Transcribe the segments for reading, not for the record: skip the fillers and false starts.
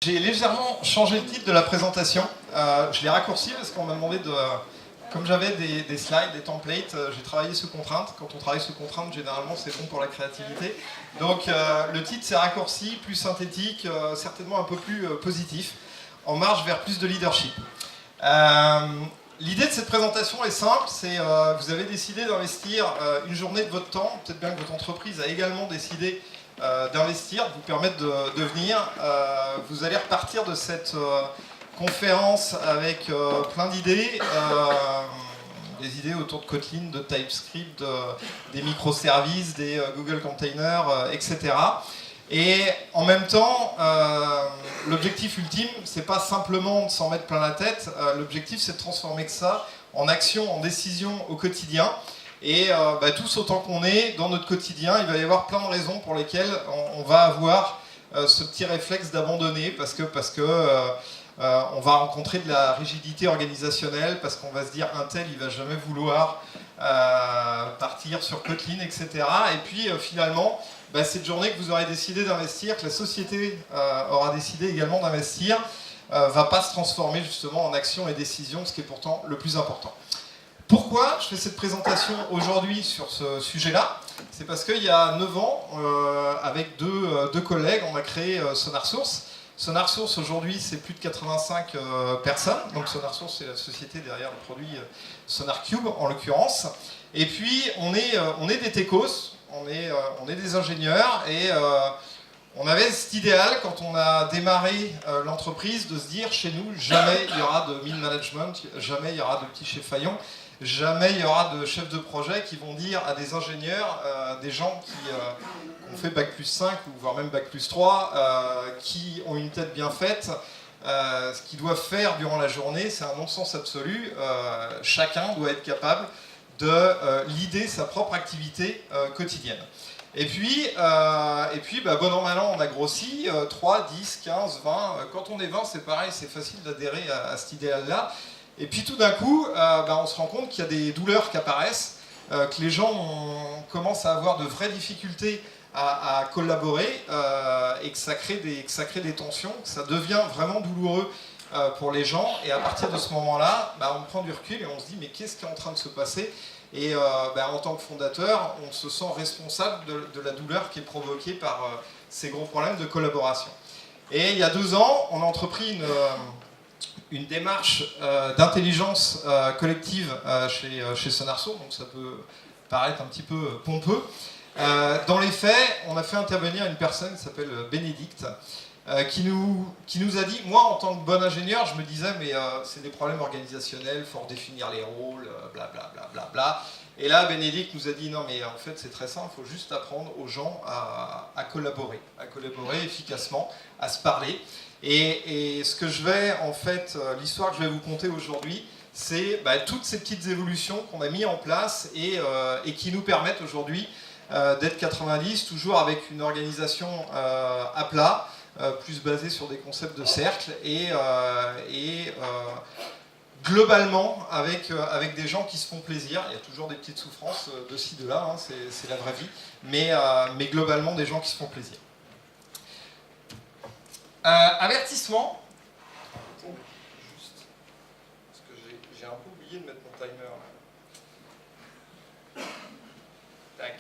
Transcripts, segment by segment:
J'ai légèrement changé le titre de la présentation. Je l'ai raccourci parce qu'on m'a demandé de... Comme j'avais des slides, des templates, j'ai travaillé sous contrainte. Quand on travaille sous contrainte, généralement, c'est bon pour la créativité. Donc, le titre s'est raccourci, plus synthétique, certainement un peu plus positif, en marche vers plus de leadership. L'idée de cette présentation est simple, c'est vous avez décidé d'investir une journée de votre temps, peut-être bien que votre entreprise a également décidé d'investir, de vous permettre de venir. Vous allez repartir de cette conférence avec plein d'idées, des idées autour de Kotlin, de TypeScript, des microservices, des Google Containers, etc. Et en même temps, l'objectif ultime, c'est pas simplement de s'en mettre plein la tête, l'objectif c'est de transformer ça en action, en décision au quotidien. Et tous autant qu'on est dans notre quotidien, il va y avoir plein de raisons pour lesquelles on va avoir ce petit réflexe d'abandonner, parce que on va rencontrer de la rigidité organisationnelle, parce qu'on va se dire un tel il va jamais vouloir partir sur Kotlin, etc. Et puis finalement, cette journée que vous aurez décidé d'investir, que la société aura décidé également d'investir, va pas se transformer justement en action et décision, ce qui est pourtant le plus important. Pourquoi je fais cette présentation aujourd'hui sur ce sujet-là? C'est parce qu'il y a 9 ans, avec deux collègues, on a créé SonarSource. SonarSource aujourd'hui c'est plus de 85 personnes, donc SonarSource c'est la société derrière le produit SonarCube en l'occurrence. Et puis on est des techos, on est des ingénieurs et on avait cet idéal quand on a démarré l'entreprise de se dire chez nous jamais il y aura de mid management, jamais il y aura de petits chefs faillons, jamais il y aura de chefs de projet qui vont dire à des ingénieurs, des gens qui ont fait Bac plus 5 ou voire même Bac plus 3, qui ont une tête bien faite, ce qu'ils doivent faire durant la journée, c'est un non-sens absolu. Chacun doit être capable de leader sa propre activité quotidienne. Et puis bon an, mal an, on a grossi, 3, 10, 15, 20. Quand on est 20, c'est pareil, c'est facile d'adhérer à cet idéal-là. Et puis tout d'un coup, on se rend compte qu'il y a des douleurs qui apparaissent, que les gens commencent à avoir de vraies difficultés à collaborer, et que ça crée des tensions, que ça devient vraiment douloureux pour les gens. Et à partir de ce moment-là, on prend du recul et on se dit mais qu'est-ce qui est en train de se passer? Et en tant que fondateur, on se sent responsable de la douleur qui est provoquée par ces gros problèmes de collaboration. Et il y a 2 ans, on a entrepris une démarche d'intelligence collective chez SonarSource, donc ça peut paraître un petit peu pompeux. Dans les faits, on a fait intervenir une personne qui s'appelle Bénédicte, qui nous a dit, moi en tant que bon ingénieur, je me disais mais c'est des problèmes organisationnels, il faut redéfinir les rôles, blablabla. Et là, Bénédicte nous a dit non mais en fait c'est très simple, il faut juste apprendre aux gens à collaborer efficacement, à se parler. Et ce que je vais, en fait, l'histoire que je vais vous conter aujourd'hui, c'est toutes ces petites évolutions qu'on a mis en place et qui nous permettent aujourd'hui d'être 90, toujours avec une organisation à plat, plus basée sur des concepts de cercle et globalement avec des gens qui se font plaisir. Il y a toujours des petites souffrances de ci, de là, hein, c'est la vraie vie, mais globalement des gens qui se font plaisir. Avertissement. Juste, parce que j'ai un peu oublié de mettre mon timer là. Tac.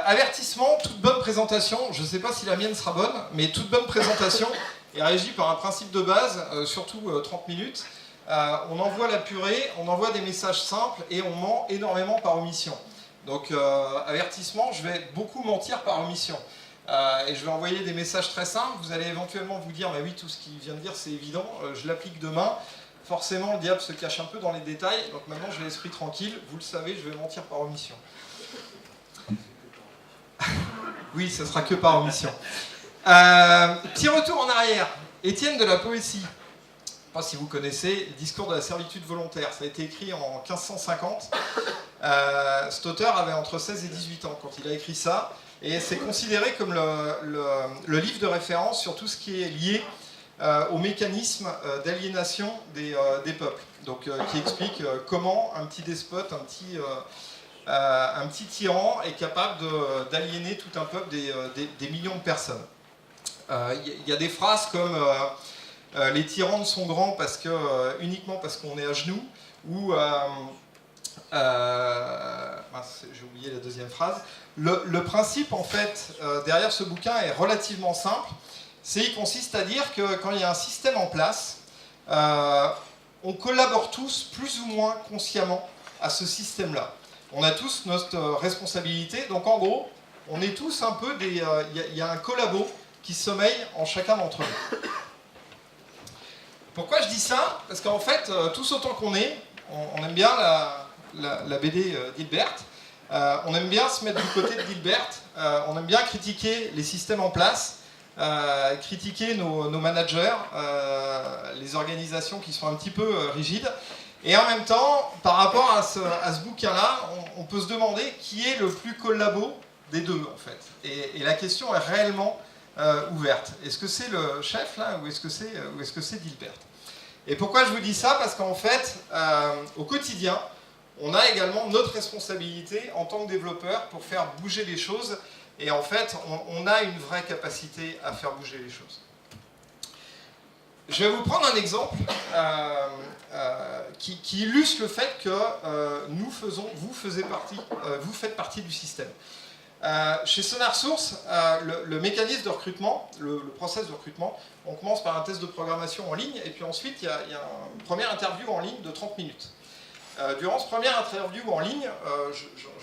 Avertissement, toute bonne présentation, je ne sais pas si la mienne sera bonne, mais toute bonne présentation est régie par un principe de base, surtout 30 minutes. On envoie la purée, on envoie des messages simples et on ment énormément par omission. Donc avertissement, je vais beaucoup mentir par omission. Et je vais envoyer des messages très simples, vous allez éventuellement vous dire, mais oui, tout ce qu'il vient de dire c'est évident, je l'applique demain. Forcément, le diable se cache un peu dans les détails, donc maintenant j'ai l'esprit tranquille, vous le savez, je vais mentir par omission. Oui, ça sera que par omission. Petit retour en arrière, Étienne de la Poésie. Je ne sais pas si vous connaissez le discours de la servitude volontaire, ça a été écrit en 1550. Cet auteur avait entre 16 et 18 ans quand il a écrit ça. Et c'est considéré comme le livre de référence sur tout ce qui est lié au mécanisme d'aliénation des peuples. Donc qui explique comment un petit despote, un petit tyran est capable d'aliéner tout un peuple, des millions de personnes. y a des phrases comme les tyrans sont grands uniquement parce qu'on est à genoux, ou j'ai oublié la deuxième phrase. Le principe, en fait, derrière ce bouquin est relativement simple. Il consiste à dire que quand il y a un système en place, on collabore tous plus ou moins consciemment à ce système-là. On a tous notre responsabilité, donc en gros, on est tous un peu des... Il y a un collabo qui sommeille en chacun d'entre nous. Pourquoi je dis ça? Parce qu'en fait, tous autant qu'on est, on aime bien la BD d'Hilbert, on aime bien se mettre du côté de Dilbert, on aime bien critiquer les systèmes en place, critiquer nos managers, les organisations qui sont un petit peu rigides. Et en même temps, par rapport à ce bouquin-là, on peut se demander qui est le plus collabo des deux, en fait. Et la question est réellement ouverte. Est-ce que c'est le chef, là, ou est-ce que c'est Dilbert? Et pourquoi je vous dis ça? Parce qu'en fait, au quotidien, on a également notre responsabilité en tant que développeur pour faire bouger les choses. Et en fait, on a une vraie capacité à faire bouger les choses. Je vais vous prendre un exemple qui illustre le fait que vous faites partie du système. Chez SonarSource, le mécanisme de recrutement, le process de recrutement, on commence par un test de programmation en ligne, et puis ensuite il y a une première interview en ligne de 30 minutes. Durant cette première interview en ligne,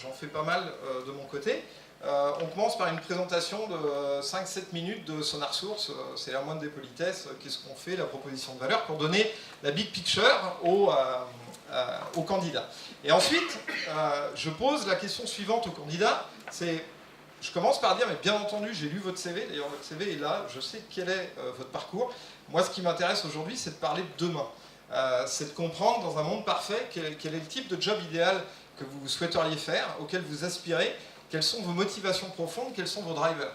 j'en fais pas mal de mon côté, on commence par une présentation de 5-7 minutes de SonarSource, c'est la moindre des politesses, qu'est-ce qu'on fait, la proposition de valeur, pour donner la big picture aux candidats. Et ensuite, je pose la question suivante aux candidats, je commence par dire, mais bien entendu, j'ai lu votre CV, d'ailleurs votre CV est là, je sais quel est votre parcours. Moi, ce qui m'intéresse aujourd'hui, c'est de parler de demain. C'est de comprendre, dans un monde parfait, quel est le type de job idéal que vous souhaiteriez faire, auquel vous aspirez, quelles sont vos motivations profondes, quels sont vos drivers.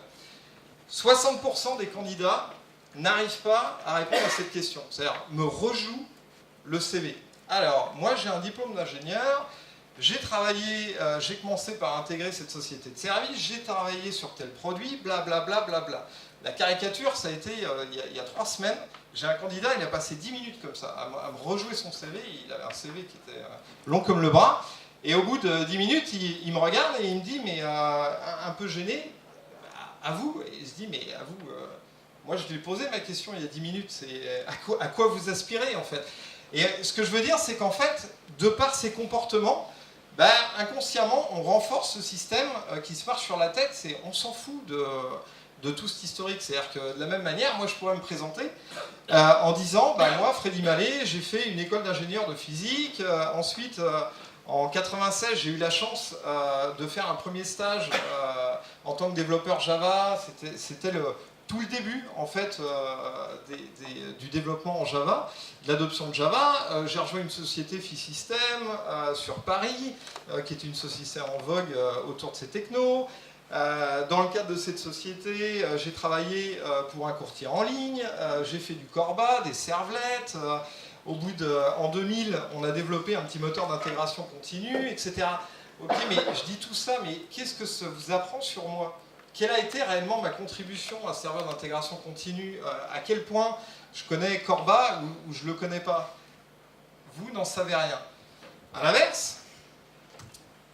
60% des candidats n'arrivent pas à répondre à cette question, c'est-à-dire me rejouent le CV. Alors, moi j'ai un diplôme d'ingénieur, j'ai commencé par intégrer cette société de service, j'ai travaillé sur tel produit, blablabla. Bla, bla, bla. La caricature, ça a été il y a 3 semaines, j'ai un candidat, il a passé 10 minutes comme ça, à me rejouer son CV, il avait un CV qui était long comme le bras, et au bout de 10 minutes, il me regarde et il me dit, mais un peu gêné, à vous, et il se dit, mais à vous, moi je lui ai posé ma question il y a 10 minutes, c'est à quoi vous aspirez en fait? Et ce que je veux dire, c'est qu'en fait, de par ces comportements, inconsciemment, on renforce ce système qui se marche sur la tête, on s'en fout de tout cet historique. C'est-à-dire que de la même manière, moi je pourrais me présenter en disant, moi Freddy Mallet, j'ai fait une école d'ingénieur de physique, ensuite en 96 j'ai eu la chance de faire un premier stage en tant que développeur Java, c'était tout le début en fait du développement en Java, de l'adoption de Java. J'ai rejoint une société Phi-System sur Paris, qui est une société en vogue autour de ces technos. Dans le cadre de cette société, j'ai travaillé pour un courtier en ligne, j'ai fait du Corba, des servlettes. En 2000, on a développé un petit moteur d'intégration continue, etc. Ok, mais je dis tout ça, mais qu'est-ce que ça vous apprend sur moi? Quelle a été réellement ma contribution à un serveur d'intégration continue? À quel point je connais Corba ou je ne le connais pas? Vous n'en savez rien. À l'inverse,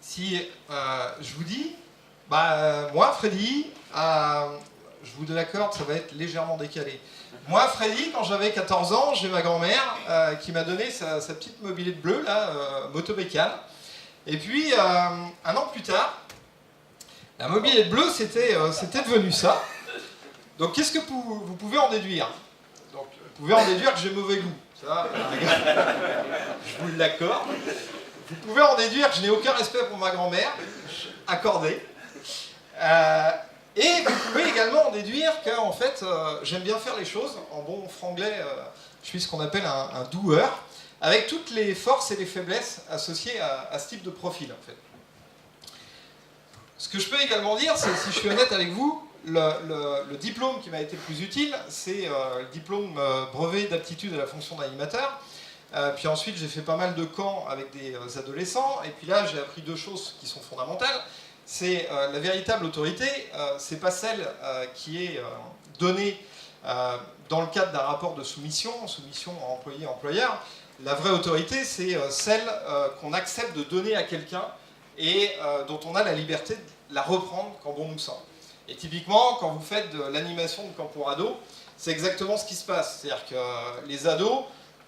si je vous dis, moi, Freddy, je vous l'accorde, ça va être légèrement décalé. Moi, Freddy, quand j'avais 14 ans, j'ai ma grand-mère qui m'a donné sa petite mobilette bleue, là, motobécane. Et puis, un an plus tard, la mobilette bleue, c'était devenu ça. Donc, qu'est-ce que vous pouvez en déduire? Donc, vous pouvez en déduire que j'ai mauvais goût. Ça, je vous l'accorde. Vous pouvez en déduire que je n'ai aucun respect pour ma grand-mère, accordé. Et vous pouvez également en déduire que, en fait, j'aime bien faire les choses. En bon franglais, je suis ce qu'on appelle un doer, avec toutes les forces et les faiblesses associées à ce type de profil, en fait. Ce que je peux également dire, c'est, si je suis honnête avec vous, le diplôme qui m'a été le plus utile, c'est le diplôme brevet d'aptitude à la fonction d'animateur. Puis ensuite, j'ai fait pas mal de camps avec des adolescents. Et puis là, j'ai appris 2 choses qui sont fondamentales. c'est la véritable autorité, c'est pas celle qui est donnée dans le cadre d'un rapport de soumission employé-employeur. La vraie autorité, c'est celle qu'on accepte de donner à quelqu'un et dont on a la liberté de la reprendre quand bon nous semble. Et typiquement, quand vous faites de l'animation de camp pour ados, c'est exactement ce qui se passe. C'est-à-dire que les ados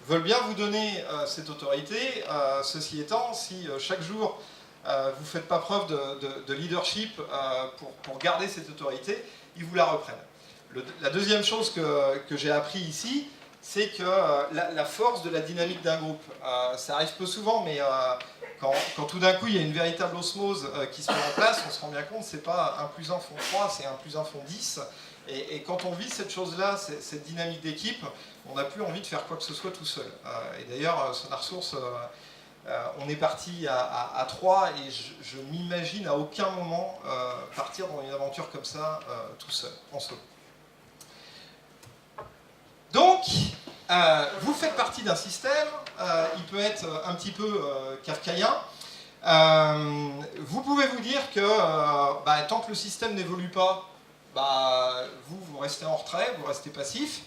veulent bien vous donner cette autorité. Ceci étant, si chaque jour vous ne faites pas preuve de leadership pour garder cette autorité, ils vous la reprennent. La deuxième chose que j'ai appris ici, c'est que la force de la dynamique d'un groupe, ça arrive peu souvent, mais quand tout d'un coup il y a une véritable osmose qui se met en place, on se rend bien compte que ce n'est pas 1 plus 1 font 3, c'est 1 plus 1 font 10. Et quand on vit cette chose-là, cette dynamique d'équipe, on n'a plus envie de faire quoi que ce soit tout seul. Et d'ailleurs, SonarSource, on est parti à 3 et je m'imagine à aucun moment partir dans une aventure comme ça tout seul, en solo. Donc, vous faites partie d'un système, il peut être un petit peu kafkaïen. Vous pouvez vous dire que tant que le système n'évolue pas, vous restez en retrait, vous restez passif.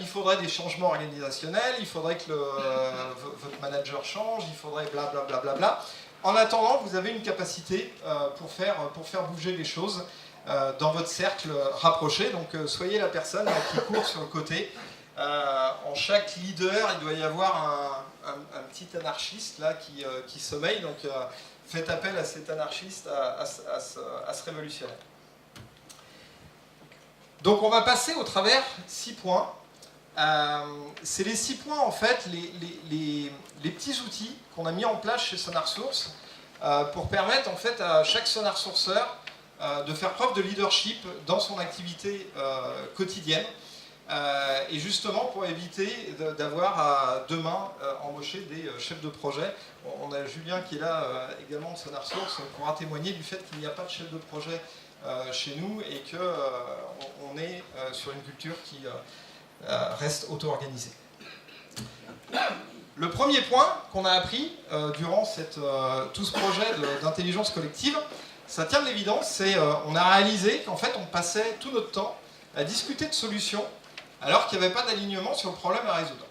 Il faudrait des changements organisationnels, il faudrait que votre manager change, il faudrait blablabla. En attendant, vous avez une capacité pour faire bouger les choses dans votre cercle rapproché. Donc soyez la personne qui court sur le côté. En chaque leader, il doit y avoir un petit anarchiste là, qui sommeille. Donc faites appel à cet anarchiste à se révolutionner. Donc on va passer au travers 6 points. C'est les 6 points, en fait, les petits outils qu'on a mis en place chez SonarSource pour permettre en fait, à chaque SonarSourceur de faire preuve de leadership dans son activité quotidienne et justement pour éviter d'avoir à demain embaucher des chefs de projet. On a Julien qui est là également de SonarSource, pourra témoigner du fait qu'il n'y a pas de chef de projet chez nous et qu'on est sur une culture qui reste auto-organisée. Le premier point qu'on a appris durant tout ce projet d'intelligence collective, ça tient de l'évidence, c'est on a réalisé qu'en fait on passait tout notre temps à discuter de solutions alors qu'il n'y avait pas d'alignement sur le problème à résoudre.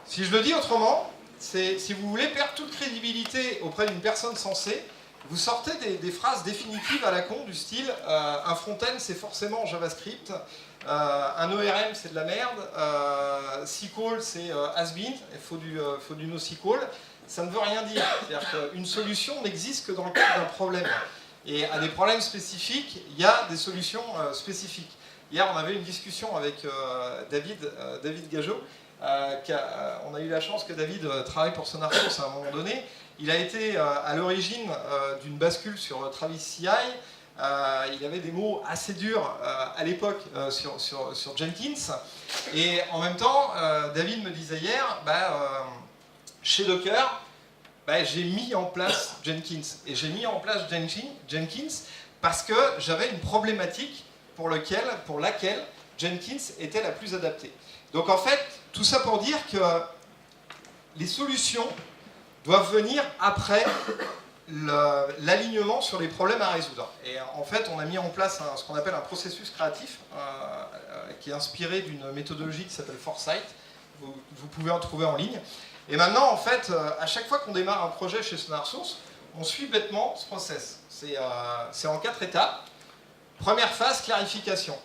Si je le dis autrement, c'est si vous voulez perdre toute crédibilité auprès d'une personne sensée, vous sortez des phrases définitives à la con du style un front-end c'est forcément JavaScript, un ORM c'est de la merde, SQL c'est has-been, il faut du NoSQL, ça ne veut rien dire. C'est-à-dire qu'une solution n'existe que dans le cadre d'un problème. Et à des problèmes spécifiques, il y a des solutions spécifiques. Hier on avait une discussion avec David Gageot, on a eu la chance que David travaille pour SonarSource à un moment donné. Il a été à l'origine d'une bascule sur Travis CI. Il avait des mots assez durs à l'époque sur Jenkins. Et en même temps, David me disait hier, chez Docker, j'ai mis en place Jenkins. Et j'ai mis en place Jenkins parce que j'avais une problématique pour laquelle Jenkins était la plus adaptée. Donc en fait, tout ça pour dire que les solutions doivent venir après l'alignement sur les problèmes à résoudre. Et en fait, on a mis en place ce qu'on appelle un processus créatif qui est inspiré d'une méthodologie qui s'appelle Foresight. Vous pouvez en trouver en ligne. Et maintenant, en fait, à chaque fois qu'on démarre un projet chez SonarSource, on suit bêtement ce process. C'est en 4 étapes. Première phase, clarification.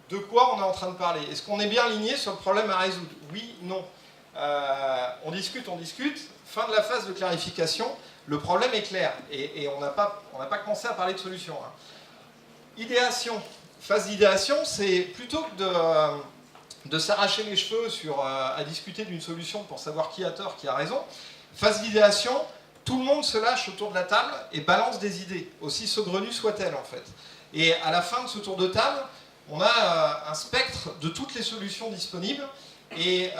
De quoi on est en train de parler? Est-ce qu'on est bien aligné sur le problème à résoudre? Oui, non. On discute. Fin de la phase de clarification, le problème est clair. Et on n'a pas commencé à parler de solution. Idéation. Phase d'idéation, c'est plutôt que de s'arracher les cheveux à discuter d'une solution pour savoir qui a tort, qui a raison. Phase d'idéation, tout le monde se lâche autour de la table et balance des idées, aussi saugrenues soient-elles en fait. Et à la fin de ce tour de table, on a un spectre de toutes les solutions disponibles et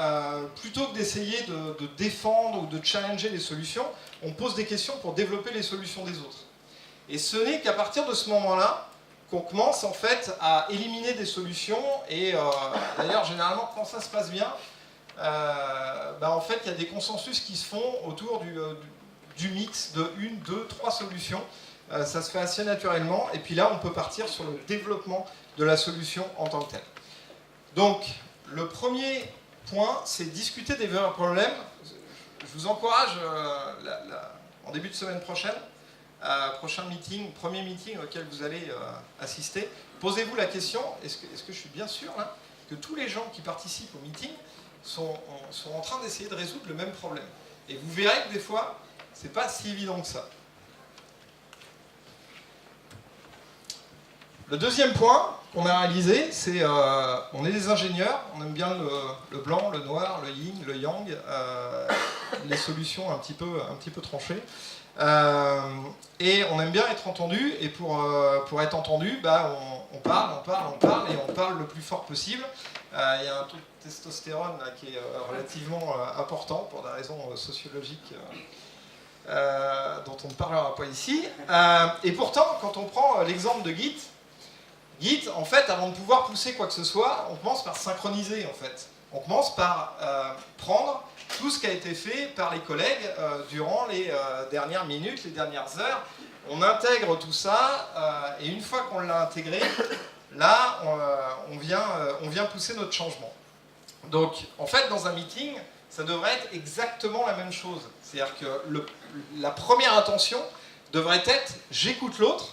plutôt que d'essayer de défendre ou de challenger les solutions, on pose des questions pour développer les solutions des autres. Et ce n'est qu'à partir de ce moment-là qu'on commence en fait à éliminer des solutions et d'ailleurs généralement quand ça se passe bien, en fait il y a des consensus qui se font autour du du mix de 1, 2, 3 solutions. Ça se fait assez naturellement. Et puis là, on peut partir sur le développement de la solution en tant que telle. Donc, le premier point, c'est discuter des vrais problèmes. Je vous encourage en début de semaine prochaine, premier meeting auquel vous allez assister, posez-vous la question, est-ce que je suis bien sûr là, que tous les gens qui participent au meeting sont en train d'essayer de résoudre le même problème. Et vous verrez que des fois, c'est pas si évident que ça. Le deuxième point qu'on a réalisé, c'est on est des ingénieurs, on aime bien le blanc, le noir, le yin, le yang, les solutions un petit peu tranchées. Et on aime bien être entendu, et pour être entendu, bah, on parle, et on parle le plus fort possible. Il y a un taux de testostérone là, qui est relativement important pour des raisons sociologiques dont on ne parlera pas ici. Et pourtant, quand on prend l'exemple de Git, en fait, avant de pouvoir pousser quoi que ce soit, on commence par synchroniser, en fait. On commence par prendre tout ce qui a été fait par les collègues durant les dernières minutes, les dernières heures. On intègre tout ça, et une fois qu'on l'a intégré, là, on vient pousser notre changement. Donc, en fait, dans un meeting, ça devrait être exactement la même chose. C'est-à-dire que la première intention devrait être « j'écoute l'autre »,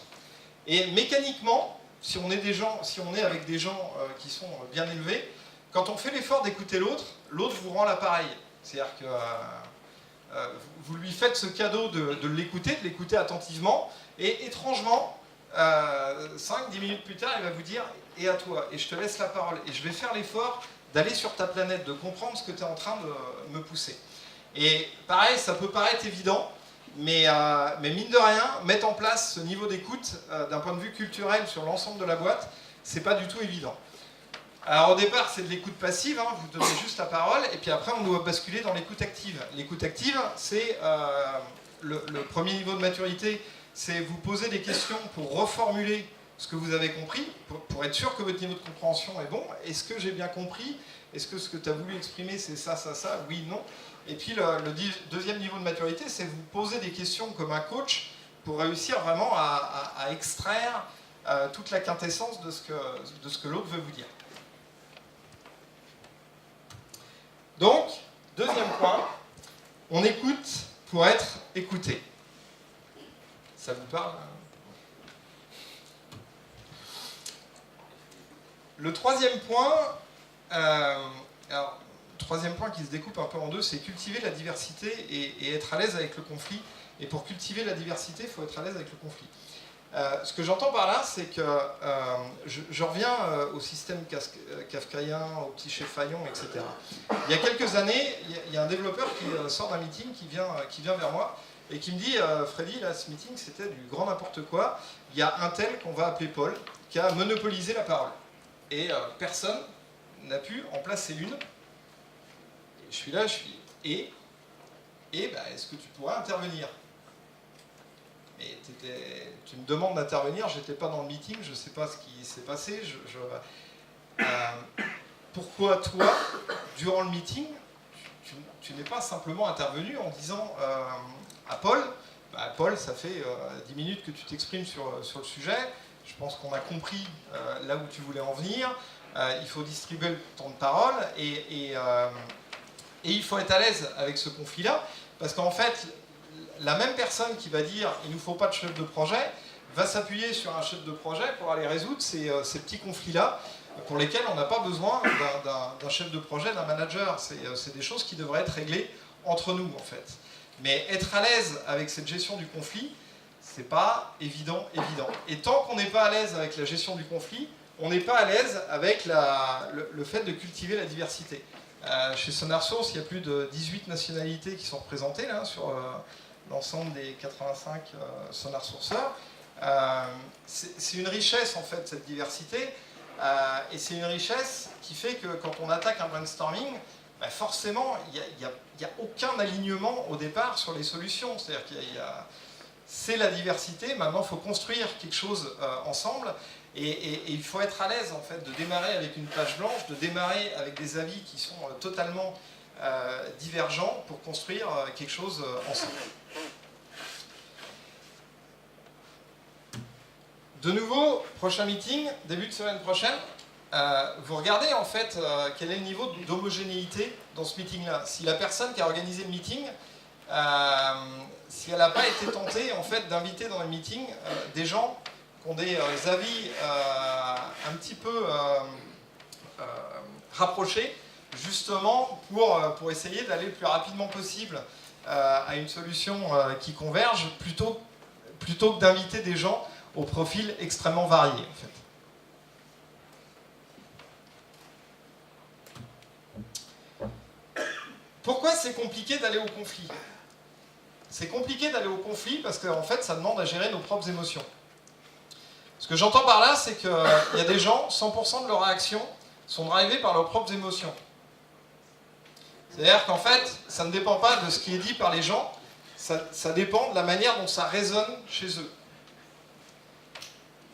et mécaniquement, si on est avec des gens qui sont bien élevés, quand on fait l'effort d'écouter l'autre, l'autre vous rend l'appareil. C'est-à-dire que vous lui faites ce cadeau de l'écouter attentivement, et étrangement, 5-10 minutes plus tard, il va vous dire « et à toi ?» et je te laisse la parole. Et je vais faire l'effort d'aller sur ta planète, de comprendre ce que tu es en train de me pousser. Et pareil, ça peut paraître évident, mais mine de rien, mettre en place ce niveau d'écoute d'un point de vue culturel sur l'ensemble de la boîte, c'est pas du tout évident. Alors au départ, c'est de l'écoute passive, hein, vous donnez juste la parole, et puis après on doit basculer dans l'écoute active. L'écoute active, c'est le premier niveau de maturité, c'est vous poser des questions pour reformuler ce que vous avez compris, pour être sûr que votre niveau de compréhension est bon. Est-ce que j'ai bien compris? Est-ce que ce que tu as voulu exprimer, c'est ça, ça, ça? Oui, non. Et puis le deuxième niveau de maturité, c'est vous poser des questions comme un coach pour réussir vraiment à extraire toute la quintessence de ce que l'autre veut vous dire. Donc, deuxième point, on écoute pour être écouté. Ça vous parle? Le troisième point, troisième point qui se découpe un peu en deux, c'est cultiver la diversité et être à l'aise avec le conflit. Et pour cultiver la diversité, il faut être à l'aise avec le conflit. Ce que j'entends par là, c'est que je reviens au système kafkaïen, au petit chef Fayon, etc. Il y a quelques années, il y a un développeur qui sort d'un meeting, qui vient vers moi et qui me dit Freddy, là, ce meeting, c'était du grand n'importe quoi. Il y a un tel qu'on va appeler Paul, qui a monopolisé la parole. Et personne n'a pu en placer une. Et je suis là, et bah, est-ce que tu pourrais intervenir? Et tu me demandes d'intervenir, j'étais pas dans le meeting, je sais pas ce qui s'est passé. Pourquoi toi, durant le meeting, tu n'es pas simplement intervenu en disant à Paul, bah, Paul, ça fait 10 minutes que tu t'exprimes sur le sujet, je pense qu'on a compris là où tu voulais en venir, il faut distribuer le temps de parole, et il faut être à l'aise avec ce conflit-là, parce qu'en fait, la même personne qui va dire « il ne nous faut pas de chef de projet » va s'appuyer sur un chef de projet pour aller résoudre ces petits conflits-là pour lesquels on n'a pas besoin d'un chef de projet, d'un manager. C'est des choses qui devraient être réglées entre nous, en fait. Mais être à l'aise avec cette gestion du conflit, c'est pas évident. Et tant qu'on n'est pas à l'aise avec la gestion du conflit, on n'est pas à l'aise avec le fait de cultiver la diversité. Chez SonarSource, il y a plus de 18 nationalités qui sont représentées là, sur l'ensemble des 85 SonarSourceurs. C'est une richesse en fait cette diversité, et c'est une richesse qui fait que quand on attaque un brainstorming, bah forcément il n'y a aucun alignement au départ sur les solutions. C'est-à-dire qu'il c'est la diversité, maintenant il faut construire quelque chose ensemble, et il faut être à l'aise en fait de démarrer avec une page blanche, de démarrer avec des avis qui sont totalement divergents pour construire quelque chose ensemble. De nouveau, prochain meeting, début de semaine prochaine. Vous regardez en fait quel est le niveau d'homogénéité dans ce meeting-là. Si la personne qui a organisé le meeting, si elle n'a pas été tentée en fait d'inviter dans le meeting des gens qui ont des avis un petit peu rapprochés, justement pour essayer d'aller le plus rapidement possible à une solution qui converge, plutôt que d'inviter des gens au profil extrêmement varié en fait. Pourquoi c'est compliqué d'aller au conflit? C'est compliqué d'aller au conflit parce qu'en fait, ça demande à gérer nos propres émotions. Ce que j'entends par là, c'est qu'il y a des gens, 100% de leurs réactions sont drivés par leurs propres émotions. C'est-à-dire qu'en fait, ça ne dépend pas de ce qui est dit par les gens, ça dépend de la manière dont ça résonne chez eux.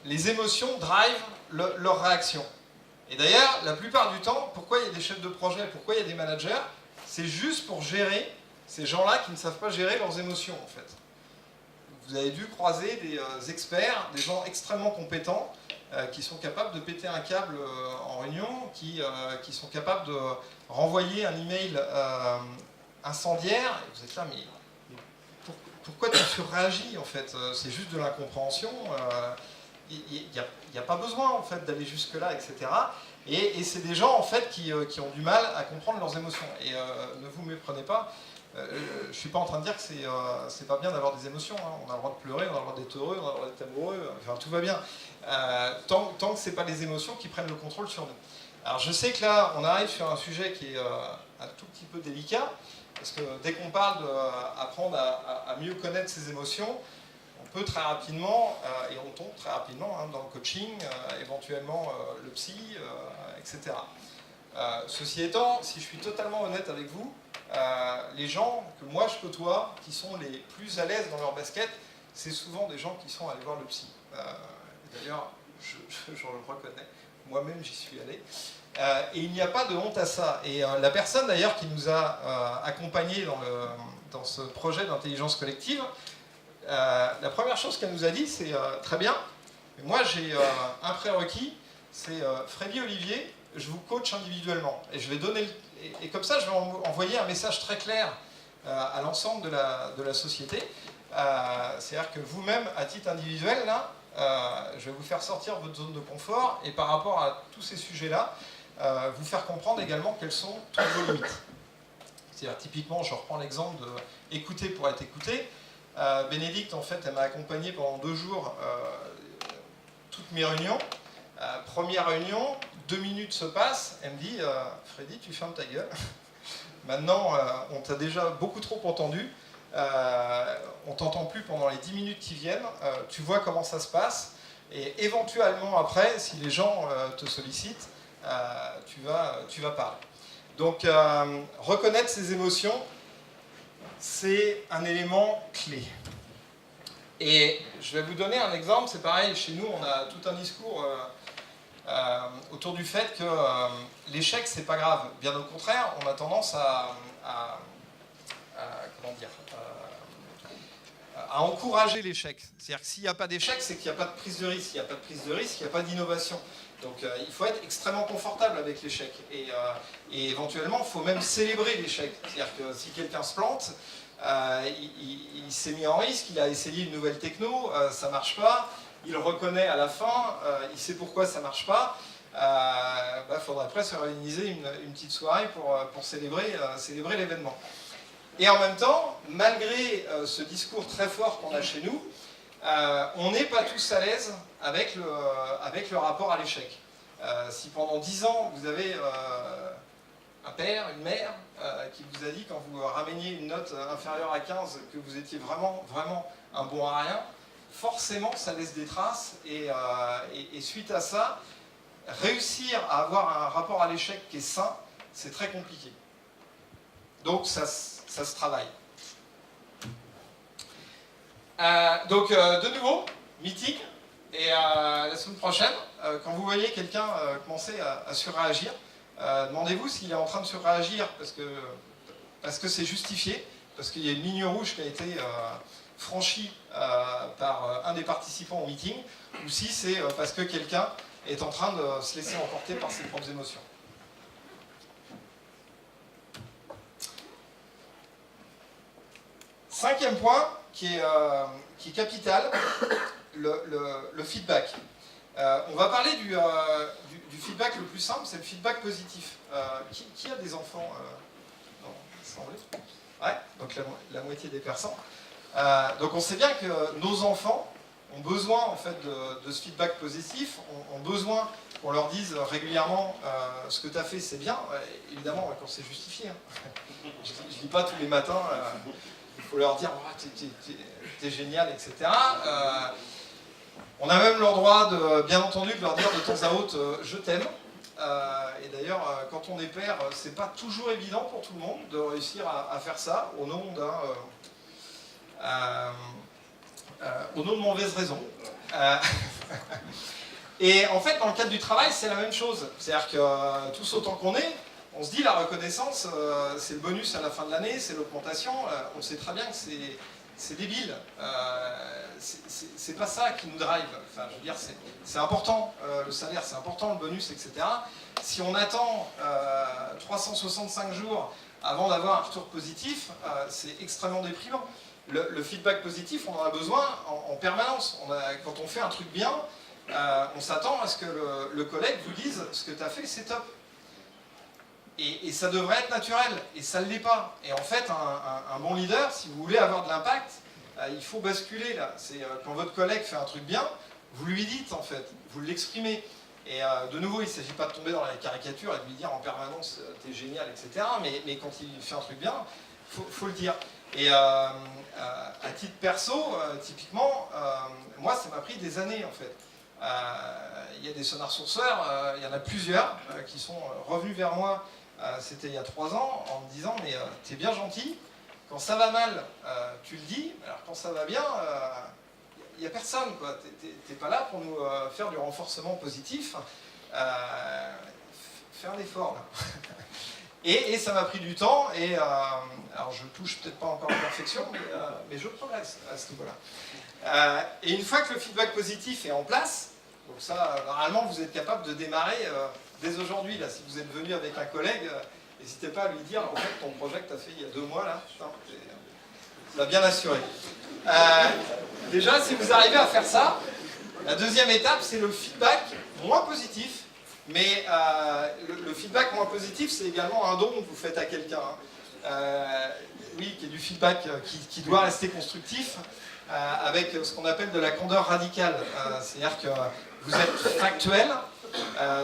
Les émotions drivent leurs réactions. Et d'ailleurs, la plupart du temps, pourquoi il y a des chefs de projet, pourquoi il y a des managers, c'est juste pour gérer ces gens-là qui ne savent pas gérer leurs émotions, en fait. Vous avez dû croiser des experts, des gens extrêmement compétents, qui sont capables de péter un câble en réunion, qui sont capables de renvoyer un email incendiaire. Et vous êtes là, mais pourquoi tu surréagis, en fait? C'est juste de l'incompréhension. Il n'y a pas besoin, en fait, d'aller jusque-là, etc. Et c'est des gens, en fait, qui ont du mal à comprendre leurs émotions. Et ne vous méprenez pas, je ne suis pas en train de dire que c'est pas bien d'avoir des émotions. Hein. On a le droit de pleurer, on a le droit d'être heureux, on a le droit d'être amoureux, enfin tout va bien. Tant que ce n'est pas les émotions qui prennent le contrôle sur nous. Alors je sais que là, on arrive sur un sujet qui est un tout petit peu délicat, parce que dès qu'on parle d'apprendre à mieux connaître ses émotions, on peut très rapidement, et on tombe très rapidement dans le coaching, éventuellement le psy, etc. Ceci étant, si je suis totalement honnête avec vous, les gens que moi je côtoie, qui sont les plus à l'aise dans leur basket, c'est souvent des gens qui sont allés voir le psy. D'ailleurs, je le reconnais, moi-même j'y suis allé. Et il n'y a pas de honte à ça. Et la personne d'ailleurs qui nous a accompagnés dans ce projet d'intelligence collective, la première chose qu'elle nous a dit, c'est très bien, mais moi j'ai un prérequis, c'est Freddy Olivier, je vous coach individuellement. Et je vais donner et comme ça, je vais envoyer un message très clair à l'ensemble de la société. C'est-à-dire que vous-même, à titre individuel, là, je vais vous faire sortir votre zone de confort et par rapport à tous ces sujets-là, vous faire comprendre également quelles sont toutes vos limites. C'est-à-dire, typiquement, je reprends l'exemple de écouter pour être écouté. Bénédicte, en fait, elle m'a accompagné pendant 2 jours toutes mes réunions. Première réunion, 2 minutes se passent, elle me dit Freddy, tu fermes ta gueule. Maintenant, on t'a déjà beaucoup trop entendu, on t'entend plus pendant les 10 minutes qui viennent, tu vois comment ça se passe, et éventuellement après, si les gens te sollicitent, tu vas parler. Donc, reconnaître ses émotions, c'est un élément clé. Et je vais vous donner un exemple, c'est pareil, chez nous, on a tout un discours autour du fait que l'échec, c'est pas grave. Bien au contraire, on a tendance à encourager l'échec. C'est-à-dire que s'il n'y a pas d'échec, c'est qu'il n'y a pas de prise de risque. S'il n'y a pas de prise de risque, il n'y a pas d'innovation. Donc il faut être extrêmement confortable avec l'échec. Et éventuellement, il faut même célébrer l'échec. C'est-à-dire que si quelqu'un se plante, il s'est mis en risque, il a essayé une nouvelle techno, ça ne marche pas, il reconnaît à la fin, il sait pourquoi ça ne marche pas, faudrait après se réorganiser une petite soirée pour célébrer l'événement. Et en même temps, malgré ce discours très fort qu'on a chez nous, on n'est pas tous à l'aise avec le rapport à l'échec. Si pendant 10 ans, vous avez un père, une mère, qui vous a dit quand vous rameniez une note inférieure à 15 que vous étiez vraiment, vraiment un bon à rien, forcément ça laisse des traces et suite à ça, réussir à avoir un rapport à l'échec qui est sain, c'est très compliqué. Donc ça se travaille. De nouveau, meeting, et la semaine prochaine, quand vous voyez quelqu'un commencer à surréagir, demandez-vous s'il est en train de surréagir parce que c'est justifié, parce qu'il y a une ligne rouge qui a été franchi par un des participants au meeting, ou si c'est parce que quelqu'un est en train de se laisser emporter par ses propres émotions. Cinquième point, qui est capital, le feedback. On va parler du feedback le plus simple, c'est le feedback positif. Qui a des enfants dans l'assemblée ? Ouais, donc la moitié des personnes. Donc on sait bien que nos enfants ont besoin en fait de ce feedback positif, ont besoin qu'on leur dise régulièrement ce que tu as fait c'est bien, évidemment quand c'est justifié. Hein. Je ne dis pas tous les matins, il faut leur dire oh, t'es génial, etc. On a même le droit, bien entendu, de leur dire de temps à autre je t'aime. Et d'ailleurs, quand on est père, c'est pas toujours évident pour tout le monde de réussir à faire ça au nom de mauvaises raisons. Et en fait, dans le cadre du travail, c'est la même chose. C'est-à-dire que tous autant qu'on est, on se dit la reconnaissance, c'est le bonus à la fin de l'année, c'est l'augmentation. On sait très bien que c'est débile. C'est pas ça qui nous drive. Enfin, je veux dire, c'est important le salaire, c'est important le bonus, etc. Si on attend 365 jours avant d'avoir un retour positif, c'est extrêmement déprimant. Le feedback positif, on en a besoin en permanence. Quand on fait un truc bien, on s'attend à ce que le collègue vous dise ce que tu as fait, c'est top. Et ça devrait être naturel, et ça ne l'est pas. Et en fait, un bon leader, si vous voulez avoir de l'impact, il faut basculer là. C'est quand votre collègue fait un truc bien, vous lui dites en fait, vous l'exprimez. Et de nouveau, il ne s'agit pas de tomber dans la caricature et de lui dire en permanence t'es génial, etc. Mais quand il fait un truc bien, faut le dire. Et à titre perso, typiquement, moi ça m'a pris des années en fait. Il y a des sonars sourceurs, il y en a plusieurs qui sont revenus vers moi, c'était il y a 3 ans, en me disant mais t'es bien gentil, quand ça va mal, tu le dis, alors quand ça va bien, il n'y a personne, quoi. T'es pas là pour nous faire du renforcement positif, fais un effort là. Et ça m'a pris du temps, et alors je touche peut-être pas encore à la perfection, mais je progresse à ce niveau-là. Et une fois que le feedback positif est en place, donc ça, normalement, vous êtes capable de démarrer dès aujourd'hui. Là, si vous êtes venu avec un collègue, n'hésitez pas à lui dire, en fait, ton projet que tu as fait il y a 2 mois, là, putain, tu l'as bien assuré. Déjà, si vous arrivez à faire ça, la deuxième étape, c'est le feedback moins positif. Mais le feedback moins positif, c'est également un don que vous faites à quelqu'un. Oui, qui est du feedback qui doit rester constructif, avec ce qu'on appelle de la candeur radicale. C'est-à-dire que vous êtes factuel,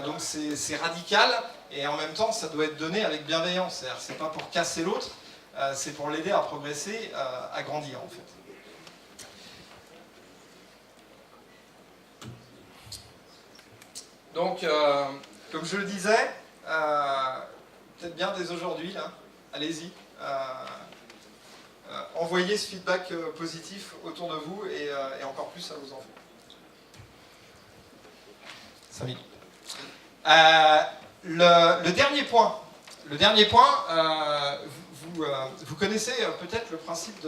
donc c'est radical, et en même temps, ça doit être donné avec bienveillance. C'est-à-dire que c'est pas pour casser l'autre, c'est pour l'aider à progresser, à grandir, en fait. Donc, comme je le disais, peut-être bien dès aujourd'hui, là, allez-y, envoyez ce feedback positif autour de vous, et encore plus à vos enfants. Samy. Le dernier point, vous connaissez peut-être le principe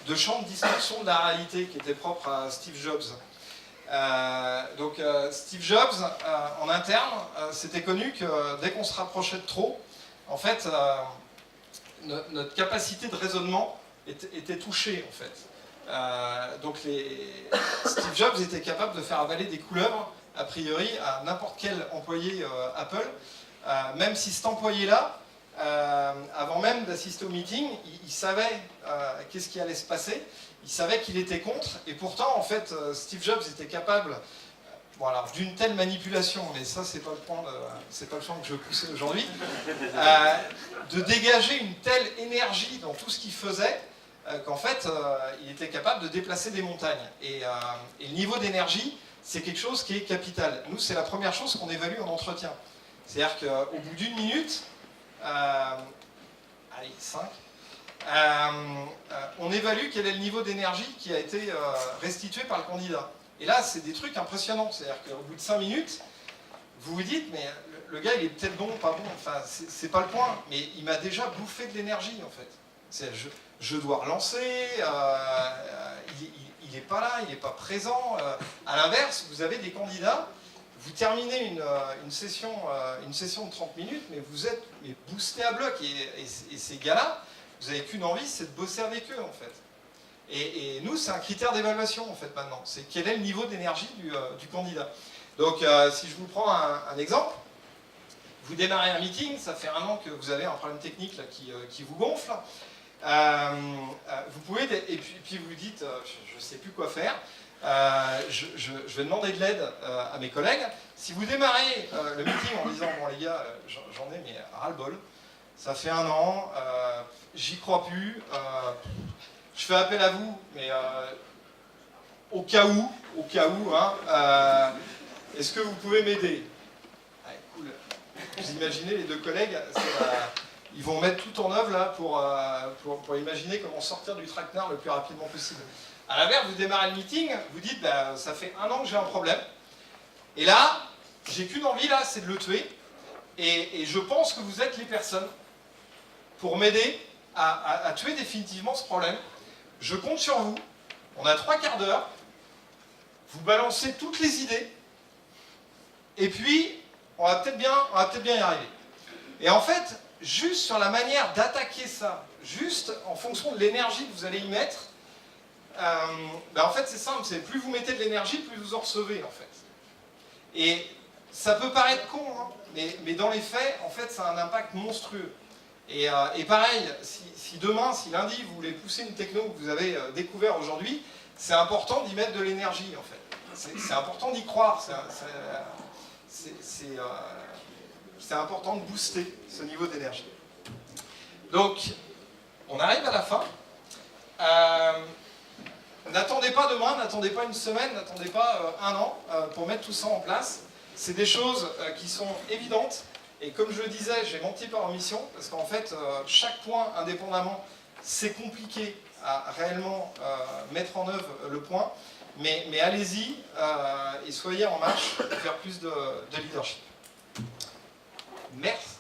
de champ de distorsion de la réalité qui était propre à Steve Jobs. Steve Jobs, en interne, c'était connu que dès qu'on se rapprochait de trop, en fait, notre capacité de raisonnement était touchée, en fait. Steve Jobs était capable de faire avaler des couleuvres, a priori, à n'importe quel employé Apple, même si cet employé-là, avant même d'assister au meeting, il savait qu'est-ce qui allait se passer. Il savait qu'il était contre, et pourtant, en fait, Steve Jobs était capable, d'une telle manipulation, mais ça, c'est pas le point que je veux pousser aujourd'hui, de dégager une telle énergie dans tout ce qu'il faisait, qu'en fait, il était capable de déplacer des montagnes. Et le niveau d'énergie, c'est quelque chose qui est capital. Nous, c'est la première chose qu'on évalue en entretien. C'est-à-dire qu'au bout d'1 minute, allez, 5, on évalue quel est le niveau d'énergie qui a été restitué par le candidat. Et là, c'est des trucs impressionnants. C'est-à-dire qu'au bout de 5 minutes, vous vous dites, mais le gars, il est peut-être bon, pas bon, enfin, c'est pas le point, mais il m'a déjà bouffé de l'énergie, en fait. C'est je dois relancer, il n'est pas là, il n'est pas présent. À l'inverse, vous avez des candidats, vous terminez une session de 30 minutes, mais vous êtes boosté à bloc. Et ces gars-là, vous n'avez qu'une envie, c'est de bosser avec eux, en fait. Et nous, c'est un critère d'évaluation, en fait, maintenant. C'est quel est le niveau d'énergie du candidat. Donc, si je vous prends un exemple, vous démarrez un meeting, ça fait 1 an que vous avez un problème technique là, qui vous gonfle. Vous pouvez, et puis vous dites, je ne sais plus quoi faire, je vais demander de l'aide à mes collègues. Si vous démarrez le meeting en disant, bon les gars, j'en ai mais ras-le-bol, ça fait 1 an, j'y crois plus, je fais appel à vous, mais au cas où, hein, est-ce que vous pouvez m'aider? Cool. Vous imaginez les 2 collègues, ils vont mettre tout en œuvre là pour imaginer comment sortir du traquenard le plus rapidement possible. À l'inverse, vous démarrez le meeting, vous dites bah, ça fait 1 an que j'ai un problème, et là, j'ai qu'une envie là, c'est de le tuer, et je pense que vous êtes les personnes pour m'aider à tuer définitivement ce problème. Je compte sur vous, on a 3 quarts d'heure, vous balancez toutes les idées, et puis on va peut-être bien y arriver. Et en fait, juste sur la manière d'attaquer ça, juste en fonction de l'énergie que vous allez y mettre, en fait c'est simple, c'est plus vous mettez de l'énergie, plus vous en recevez en fait. Et ça peut paraître con, hein, mais dans les faits, en fait ça a un impact monstrueux. Et pareil, si demain, si lundi, vous voulez pousser une techno que vous avez découvert aujourd'hui, c'est important d'y mettre de l'énergie en fait. C'est important d'y croire, c'est important de booster ce niveau d'énergie. Donc, on arrive à la fin. N'attendez pas demain, n'attendez pas une semaine, n'attendez pas 1 an pour mettre tout ça en place. C'est des choses qui sont évidentes. Et comme je le disais, j'ai menti par omission, parce qu'en fait, chaque point indépendamment, c'est compliqué à réellement mettre en œuvre le point. Mais allez-y et soyez en marche pour faire plus de leadership. Merci.